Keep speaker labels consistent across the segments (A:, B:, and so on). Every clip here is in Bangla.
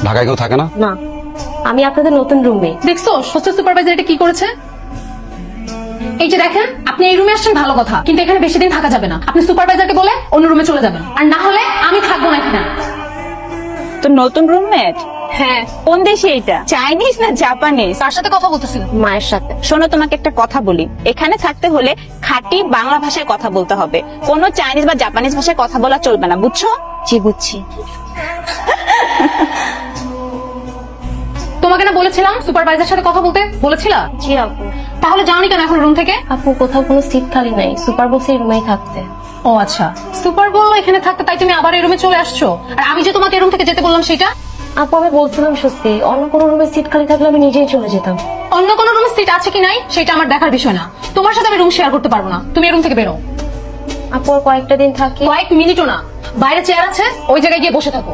A: ঢাকায় কেউ থাকে না?
B: না, আমি আপনাদের নতুন রুমে।
C: দেখছো হোস্টেল সুপারভাইজার এটা কি করেছে? এই যে দেখেন, আপনি এই রুমে আসছেন ভালো কথা, কিন্তু এখানে বেশি দিন থাকা যাবে না। আপনি সুপারভাইজারকে বলে অন্য রুমে চলে যাবেন, আর না হলে আমি থাকবো না এখানে।
D: তো নতুন রুমমেট?
C: হ্যাঁ।
D: কোন দেশে এটা? চাইনিজ না জাপানিজ?
C: তার সাথে কথা বলতেছিল।
B: মায়ের সাথে।
D: শোনো, তোমাকে একটা কথা বলি, এখানে থাকতে হলে খাঁটি বাংলা ভাষায় কথা বলতে হবে, কোনো চাইনিজ বা জাপানিজ ভাষায় কথা বলা চলবে না, বুঝছো?
B: জি বুঝছি।
C: তোমাকে না বলেছিলাম সুপারভাইজার সাথে কথা বলতে বলেছিলা?
B: জি আপু।
C: তাহলে যাওনি কেন এখন রুম থেকে?
B: আপু কোথাও কোনো সিট খালি নাই, সুপার বলছে এই রুমেই থাকতে।
C: ও আচ্ছা, সুপার বললো এখানে থাকতে, তাই তুমি আবার এই রুমে চলে আসছো। আর আমি যে তোমাকে এই রুম থেকে যেতে বললাম সেটা?
B: আপু আমি বলছিলাম সত্যি, অন্য কোনো রুমে সিট খালি থাকলে আমি নিজেই চলে যেতাম।
C: অন্য কোনো রুমে সিট আছে কি নাই সেটা আমার দেখার বিষয় না। তোমার সাথে আমি রুম শেয়ার করতে পারবো না, তুমি এই রুম থেকে বেরো।
B: আপু আর কয়েকটা দিন থাকি।
C: কয়েক মিনিটও না, বাইরে চেয়ার আছে, ওই জায়গায় গিয়ে বসে থাকো।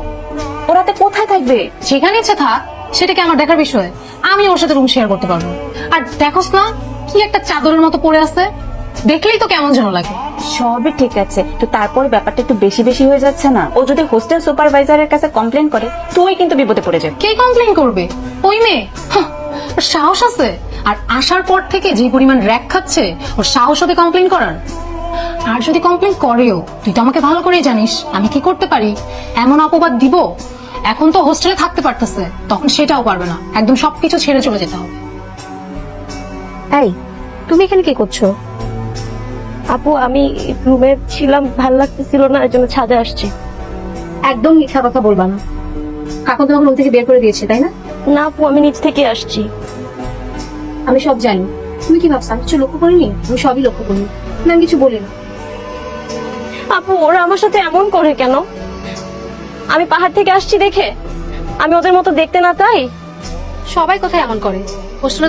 D: ওরাতে কোথায় থাকবে?
C: যেখানে ইচ্ছে থাক, সেটা কি আমার দেখার বিষয়? আমি ওর সাথে রুম শেয়ার করতে পারবো। আর দেখোস না কি একটা চাদরের মতো পড়ে আছে, দেখলেই তো কেমন যেন লাগে।
D: সবই ঠিক আছে, তো তারপরে ব্যাপারটা একটু বেশি বেশি হয়ে যাচ্ছে না? ও যদি হোস্টেল সুপারভাইজারের কাছে কমপ্লেন করে, তুই কিন্তু বিপদে পড়ে যাবে।
C: কে কমপ্লেন করবে? ওই মেয়ে। হাহ, ওর সাহস আছে? আর আসার পর থেকে যে পরিমাণ র‍্যাক খাচ্ছে, ওর সাহস হবে কমপ্লেন করার? আর যদি কমপ্লেন করেও, তুই তো আমাকে ভালো করেই জানিস আমি কি করতে পারি। এমন অপবাদ দিব, এখন তো হোস্টেলে থাকতে পারতেছে, তখন সেটাও পারবে না, একদম সবকিছু ছেড়ে চলে যেতে হবে।
B: এই তুমি এখানে কি করছো? আপু আমি রুমে ছিলাম, ভালো লাগতেছিল না, এর জন্য ছাদে আসছি।
C: একদম মিথ্যা কথা বলবা না। কাকু তোমাকে রুম থেকে বের করে দিয়েছে, তাই না?
B: না আপু, আমি নিচ থেকে আসছি।
C: আমি সব জানি। তুমি কি ভাবছো আমি কিছু লক্ষ্য করিনি? আমি সবই লক্ষ্য করিনি, আমি কিছু বলি না।
B: আপু ওরা আমার সাথে এমন করে কেন? আমি পাহাড় থেকে আসছি দেখে? আমি ওদের মতো দেখতে না তাই?
C: সবাই কোথায় এমন করে? হোস্টেলে